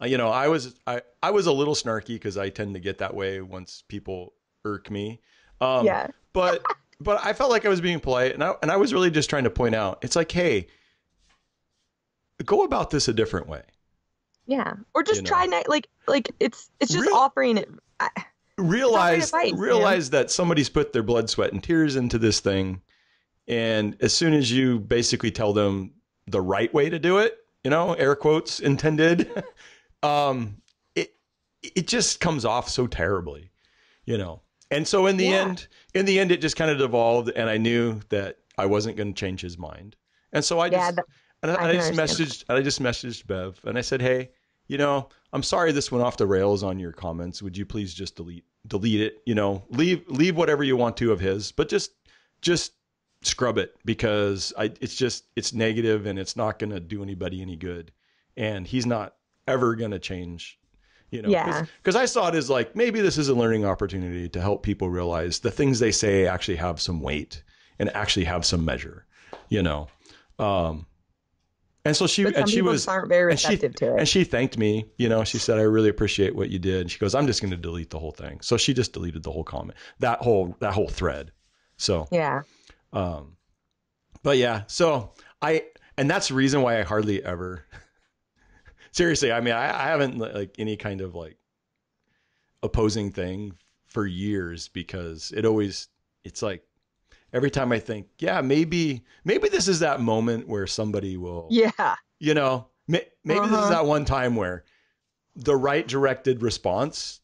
you know, I was a little snarky because I tend to get that way once people irk me. But I felt like I was being polite, and I was really just trying to point out, it's like, hey, go about this a different way. Yeah, or just try like it's just offering it. Realize that somebody's put their blood, sweat, and tears into this thing. And as soon as you basically tell them the right way to do it, you know, air quotes intended, it just comes off so terribly, you know. And so in the end, it just kind of devolved, and I knew that I wasn't going to change his mind. And so I just messaged Bev, and I said, hey, you know, I'm sorry this went off the rails on your comments. Would you please just delete it? You know, leave whatever you want to of his, but just scrub it, because it's negative, and it's not going to do anybody any good. And he's not ever going to change, you know, because I saw it as like, maybe this is a learning opportunity to help people realize the things they say actually have some weight, and actually have some measure, you know? And so she aren't very receptive to it. And she thanked me, you know, she said, I really appreciate what you did. And she goes, I'm just going to delete the whole thing. So she just deleted the whole comment, that whole thread. So, yeah. But yeah, so and that's the reason why I hardly ever, seriously, I mean, I haven't like any kind of like opposing thing for years, because it's like, every time I think, yeah, maybe this is that moment where somebody will, you know, maybe this is that one time where the right directed response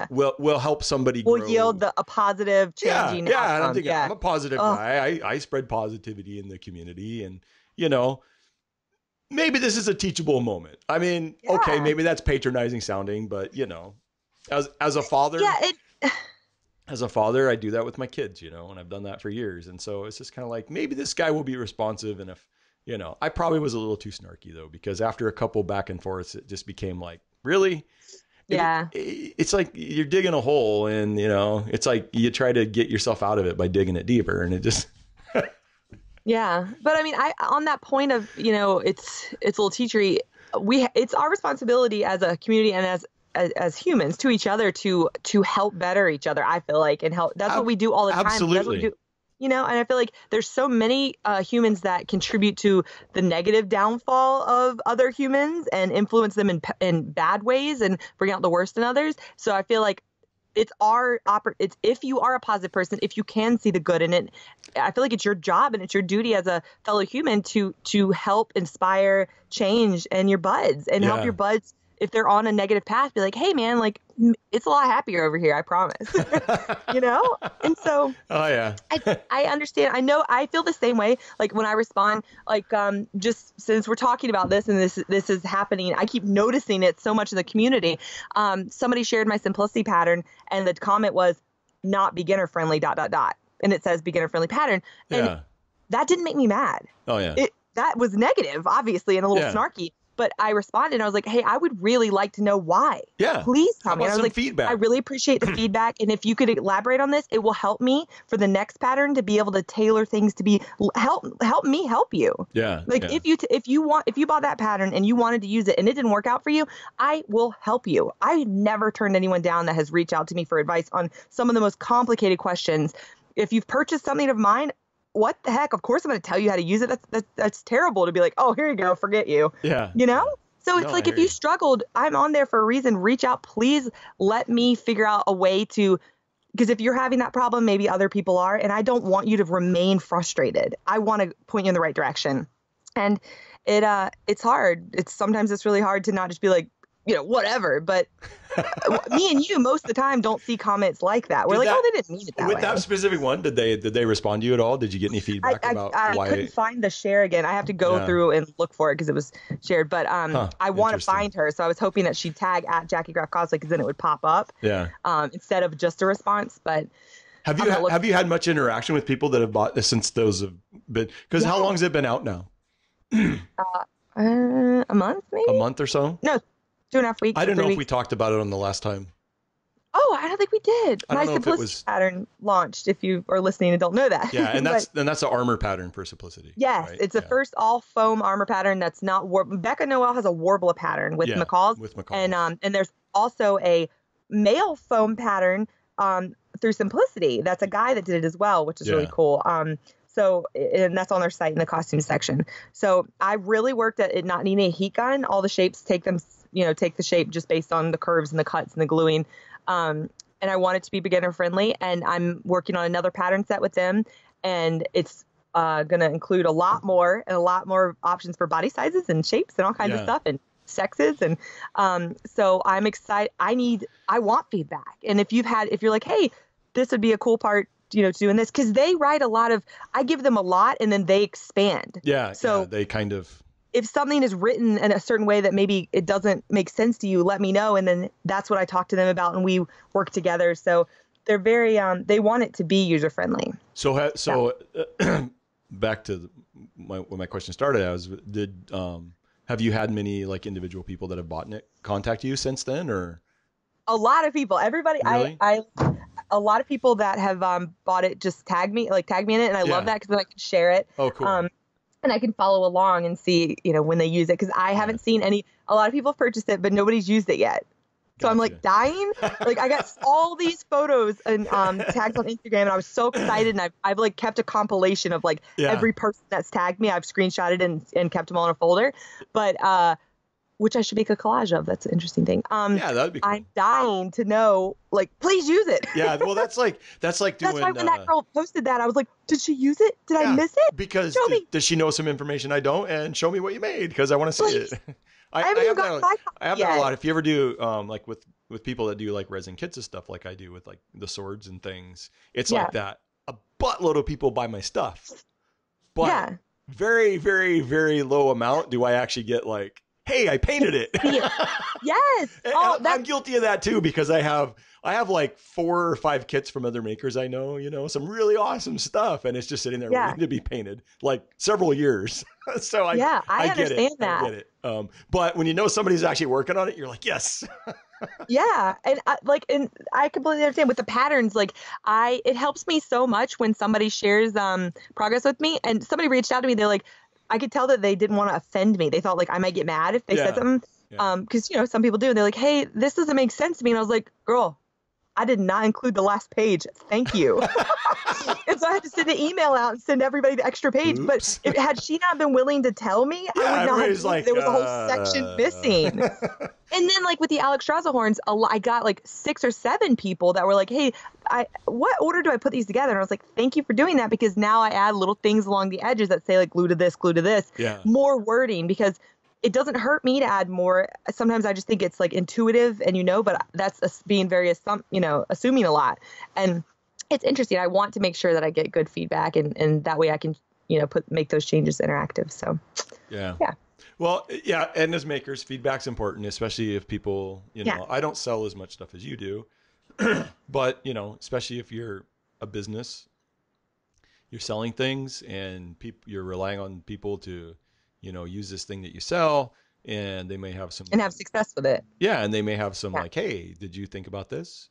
will help somebody grow. Will yield a positive changing outcome. And I'm thinking, I'm a positive guy. I spread positivity in the community, and, you know, maybe this is a teachable moment. I mean, okay, maybe that's patronizing sounding, but, you know, as a father, as a father, I do that with my kids, you know, and I've done that for years. And so it's just kind of like, maybe this guy will be responsive. And if, you know, I probably was a little too snarky though, because after a couple back and forths, it just became like, really? Yeah. It's like you're digging a hole, and, you know, it's like you try to get yourself out of it by digging it deeper, and it just. Yeah. But I mean, on that point of, you know, it's a little teachery. It's our responsibility as a community and as humans to each other to help better each other, I feel like, and help. That's what we do all the time. Absolutely. That's what we do, you know, and I feel like there's so many humans that contribute to the negative downfall of other humans and influence them in bad ways and bring out the worst in others. So I feel like it's if you are a positive person, if you can see the good in it, I feel like it's your job and it's your duty as a fellow human to help inspire change in your buds and help your buds. If they're on a negative path, be like, hey man, like it's a lot happier over here, I promise. You know? And so I understand. I know I feel the same way. Like when I respond, like just since we're talking about this and this is happening, I keep noticing it so much in the community. Somebody shared my simplicity pattern and the comment was not beginner friendly ... And it says beginner friendly pattern. And that didn't make me mad. Oh yeah. That was negative, obviously, and a little snarky. But I responded and I was like, hey, I would really like to know why. Yeah. Please tell me. And I was like, feedback. I really appreciate the feedback. And if you could elaborate on this, it will help me for the next pattern to be able to tailor things to be help me help you. Yeah. Like if you bought that pattern and you wanted to use it and it didn't work out for you, I will help you. I never turned anyone down that has reached out to me for advice on some of the most complicated questions. If you've purchased something of mine, what the heck? Of course I'm going to tell you how to use it. That's terrible to be like, oh, here you go. Forget you. Yeah. You know? So it's like if you struggled, I'm on there for a reason. Reach out. Please let me figure out a way to, because if you're having that problem, maybe other people are. And I don't want you to remain frustrated. I want to point you in the right direction. And it's hard. Sometimes it's really hard to not just be like, you know, whatever. But me and you most of the time don't see comments like that. We're oh, they didn't mean it that way. With that specific one, did they respond to you at all? Did you get any feedback about why? I couldn't find the share again. I have to go through and look for it because it was shared. But I want to find her. So I was hoping that she'd tag at Jackie Graff Cosplay because then it would pop up. Yeah. Instead of just a response. But have you had much interaction with people that have bought this since those have been? Because how long has it been out now? A month, maybe. A month or so? No. 2.5 weeks. I don't know if we talked about it on the last time. Oh, I don't think we did. My simplicity pattern launched, if you are listening and don't know that. Yeah, and that's the armor pattern for simplicity. Yes, right? It's the first all foam armor pattern that's not Becca Noel has a Warbler pattern with macaws. With macaws. And there's also a male foam pattern through Simplicity. That's a guy that did it as well, which is really cool. So, and that's on their site in the costume section. So I really worked at it not needing a heat gun. All the shapes take the shape just based on the curves and the cuts and the gluing. And I want it to be beginner friendly. And I'm working on another pattern set with them. And it's going to include a lot more options for body sizes and shapes and all kinds of stuff and sexes. And so I'm excited. I want feedback. And if you're like, hey, this would be a cool part, doing this, because they write I give them a lot and then they expand. Yeah. So they kind of, if something is written in a certain way that maybe it doesn't make sense to you, let me know. And then that's what I talk to them about and we work together. So they're very, they want it to be user friendly. So back to when my question started, have you had many like individual people that have bought it contact you since then, or? A lot of people, everybody, really? a lot of people that have bought it just tag me in it, and I love that because then I can share it. Oh, cool. And I can follow along and see, when they use it, because I haven't seen a lot of people have purchased it, but nobody's used it yet. So I'm like dying. Like I got all these photos and tags on Instagram, and I was so excited. And I've like kept a compilation of like every person that's tagged me. I've screenshotted and kept them all in a folder. But which I should make a collage of. That's an interesting thing. Yeah, that'd be cool. I'm dying to know, like, please use it. Yeah, well, that's like doing. That's why when that girl posted that, I was like, did she use it? Did I miss it? Because does she know some information I don't? And show me what you made, because I want to see it. I have that a lot. If you ever do like with people that do like resin kits and stuff, like I do with like the swords and things, it's like that. A buttload of people buy my stuff, but very, very, very low amount do I actually get like, hey, I painted it. Yes. I'm guilty of that too, because I have like 4 or 5 kits from other makers I know, some really awesome stuff, and it's just sitting there waiting to be painted like several years. So I understand that. I get it. But when you know somebody's actually working on it, you're like, yes. Yeah. And I completely understand with the patterns. Like it helps me so much when somebody shares progress with me, and somebody reached out to me. They're like, I could tell that they didn't want to offend me. They thought like I might get mad if they said something. Because, some people do. And they're like, hey, this doesn't make sense to me. And I was like, girl, I did not include the last page. Thank you. And so I had to send an email out and send everybody the extra page. Oops. But had she not been willing to tell me, I would not have like, there was a whole section missing. And then like with the Alex Strauza horns, I got like 6 or 7 people that were like, hey, what order do I put these together? And I was like, thank you for doing that, because now I add little things along the edges that say like glue to this, more wording, because it doesn't hurt me to add more. Sometimes I just think it's like intuitive and, but that's being very, assuming a lot. And it's interesting. I want to make sure that I get good feedback, and that way I can, make those changes interactive. So, yeah. Well, yeah. And as makers, feedback's important, especially if people, I don't sell as much stuff as you do, but, especially if you're a business, you're selling things, and you're relying on people to, use this thing that you sell, and they may have some, and have success with it. Yeah. And they may have some like, hey, did you think about this?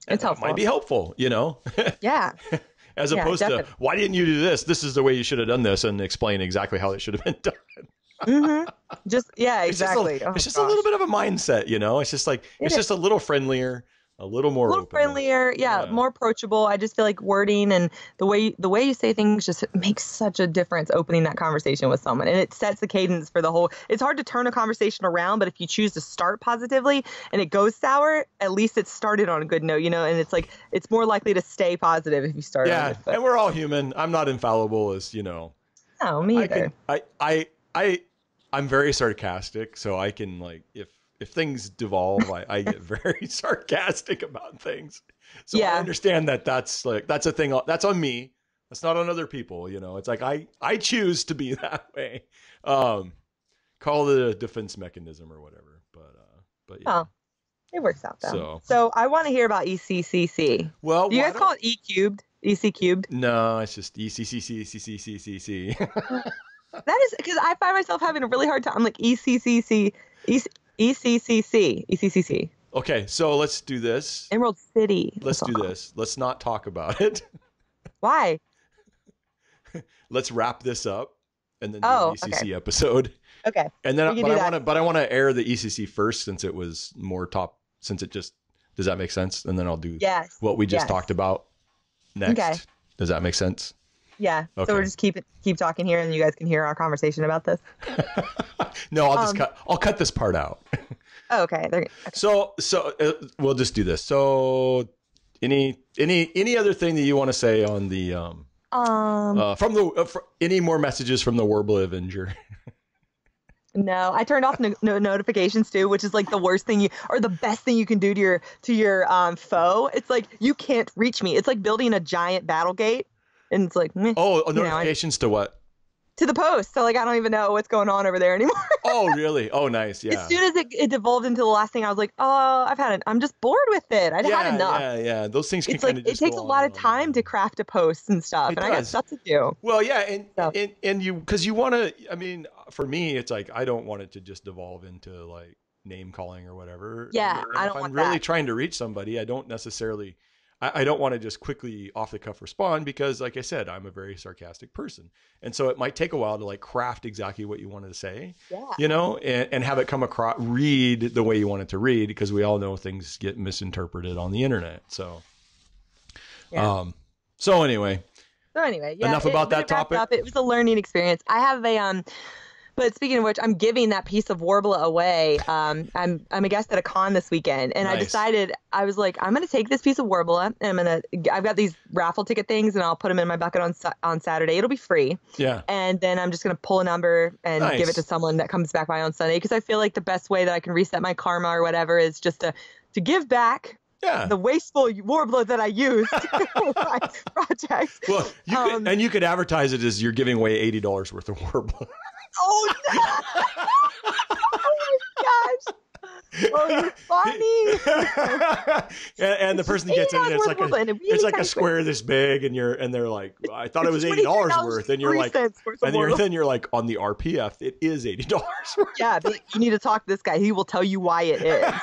It's helpful. Might be helpful, Yeah. As opposed to, why didn't you do this? This is the way you should have done this, and explain exactly how it should have been done. Just, exactly. It's just a little bit of a mindset, It's just like, it's just a little friendlier, a little more open. Friendlier, more approachable. I just feel like wording and the way you say things just makes such a difference opening that conversation with someone, and it sets the cadence for the whole. It's hard to turn a conversation around, but if you choose to start positively and it goes sour, at least it started on a good note, and it's like it's more likely to stay positive if you start. Yeah, and we're all human. I'm not infallible, as No, me either. I'm very sarcastic, so I can like if things devolve, I get very sarcastic about things. So I understand that's a thing. That's on me. That's not on other people. It's like, I choose to be that way. Call it a defense mechanism or whatever. But yeah. Oh, it works out though. So I want to hear about ECCC. Well, do you guys call it E cubed? EC cubed? No, it's just ECCC. That is because I find myself having a really hard time. I'm like ECCC. Okay, so let's do this. Emerald City. Let's do this. Let's not talk about it. Why? Let's wrap this up and then do the ECC episode. Okay. And then, I want to air the ECC first, since it was more top. Since it just, does that make sense? And then I'll do what we just talked about next. Okay. Does that make sense? Yeah. Okay. So we'll just keep talking here, and you guys can hear our conversation about this. No, I'll cut this part out. Oh, okay. So we'll just do this. So any other thing that you want to say on the any more messages from the Warble Avenger? No, I turned off notifications too, which is like the worst thing or the best thing you can do to your foe. It's like, you can't reach me. It's like building a giant battle gate. And it's like, notifications to what? To the post. So like, I don't even know what's going on over there anymore. Oh, really? Oh, nice. Yeah. As soon as it devolved into the last thing, I was like, oh, I'm just bored with it. I'd had enough. Yeah. Those things can it's like, it takes a lot of time to craft a post and stuff. I got stuff to do. Well, yeah. And you, because you want to, I mean, for me, it's like, I don't want it to just devolve into like name calling or whatever. Yeah, and if I'm really trying to reach somebody, I don't necessarily, I don't want to just quickly off the cuff respond because, like I said, I'm a very sarcastic person. And so it might take a while to like craft exactly what you wanted to say, you know, and have it come across, read the way you want it to read, because we all know things get misinterpreted on the internet. So, so anyway, enough about that topic. It was a learning experience. I have a, but speaking of which, I'm giving that piece of Warbler away. I'm a guest at a con this weekend, and I decided, I was like, I'm going to take this piece of Warbler, and I've got these raffle ticket things, and I'll put them in my bucket on Saturday. It'll be free. Yeah. And then I'm just going to pull a number and give it to someone that comes back by on Sunday, because I feel like the best way that I can reset my karma or whatever is just to give back. Yeah. The wasteful Warbler that I used for my projects. Well, you could advertise it as you're giving away $80 worth of Warbler. Oh, no. Oh my gosh. Oh, you're funny. and the person that gets in, it's like a square this big, and they're like, I thought it was $80 worth, and you're like, then you're like, on the RPF, it is $80 worth. Yeah, but you need to talk to this guy. He will tell you why it is.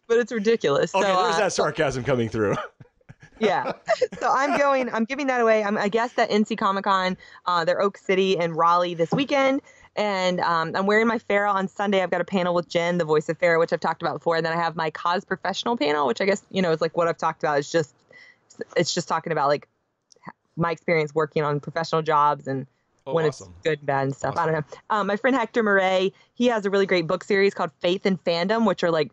But it's ridiculous. Okay, there's that sarcasm coming through. Yeah. So I'm giving that away. I guess at NC Comic Con, they're Oak City and Raleigh this weekend. And I'm wearing my Farrah on Sunday. I've got a panel with Jen, the voice of Farrah, which I've talked about before. And then I have my Cos Professional panel, which I guess, is like what I've talked about. It's just talking about like my experience working on professional jobs and when it's good and bad and stuff. I don't know. My friend Hector Murray, he has a really great book series called Faith and Fandom, which are like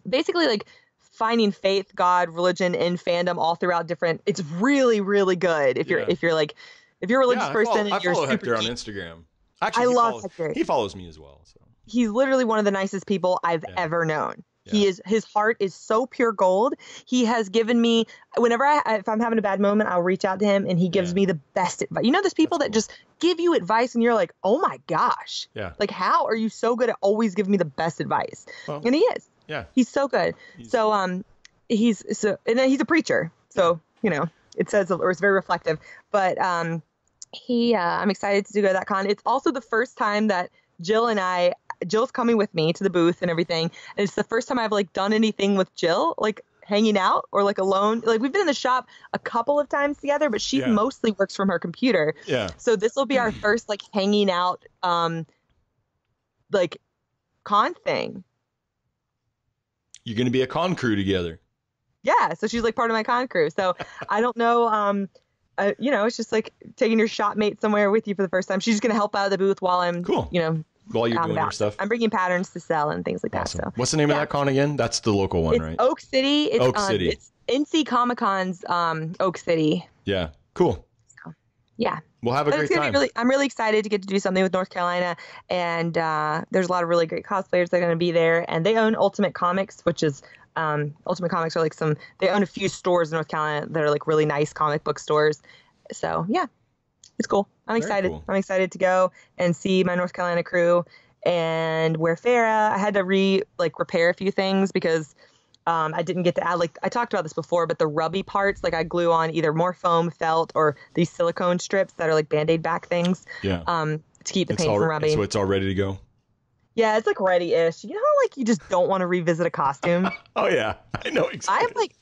basically like finding faith, God, religion in fandom all throughout different. It's really, really good if you're a religious person. I follow Hector on Instagram. Actually, I love Hector. He follows me as well. So he's literally one of the nicest people I've ever known. Yeah. His heart is so pure gold. He has given me, whenever if I'm having a bad moment, I'll reach out to him and he gives me the best advice. There's people that just give you advice and you're like, oh my gosh. Yeah. Like, how are you so good at always giving me the best advice? Well, and he is. Yeah. He's so good. He's and then he's a preacher. So, it says, or it's very reflective, but, I'm excited to go to that con. It's also the first time that Jill's coming with me to the booth and everything. And it's the first time I've like done anything with Jill, like hanging out or like alone. Like we've been in the shop a couple of times together, but she mostly works from her computer. Yeah. So this will be our first like hanging out, like con thing. You're going to be a con crew together. Yeah. So she's like part of my con crew. So I don't know. It's just like taking your shop mate somewhere with you for the first time. She's just going to help out of the booth while I'm, while you're doing your stuff. I'm bringing patterns to sell and things like that. So what's the name of that con again? That's the local one, right? Oak City. It's Oak City. It's NC Comic Con's Oak City. Yeah. Cool. So, yeah. We'll have a great time. I'm really excited to get to do something with North Carolina. And there's a lot of really great cosplayers that are going to be there. And they own Ultimate Comics, which is Ultimate Comics are like they own a few stores in North Carolina that are like really nice comic book stores. So yeah, it's cool. I'm excited. Cool. I'm excited to go and see my North Carolina crew and wear Farrah. I had to repair a few things because I didn't get to add, like I talked about this before, but the rubby parts, like I glue on either more foam, felt, or these silicone strips that are like Band-Aid back things. Yeah. To keep the paint from rubbing. So it's all ready to go. Yeah, it's like ready-ish. Like you just don't want to revisit a costume. Oh yeah, I know exactly.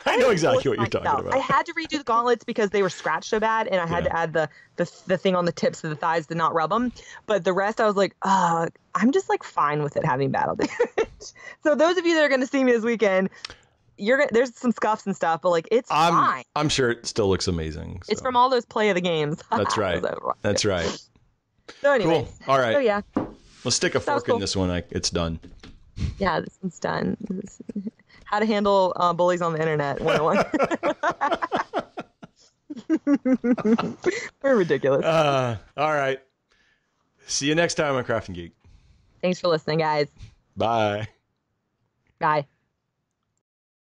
I know exactly what you're talking about. I had to redo the gauntlets because they were scratched so bad, and I had to add the thing on the tips of the thighs to not rub them. But the rest, I was like, I'm just like fine with it having battle damage. So those of you that are going to see me this weekend, there's some scuffs and stuff, but like it's fine. I'm sure it still looks amazing. So. It's from all those play of the games. That's right. That's right. So anyway, cool. All right. So yeah, let's stick a fork in this one. It's done. Yeah, this one's done. How to handle bullies on the internet 101. We're ridiculous. All right. See you next time on Craft and Geek. Thanks for listening, guys. Bye. Bye.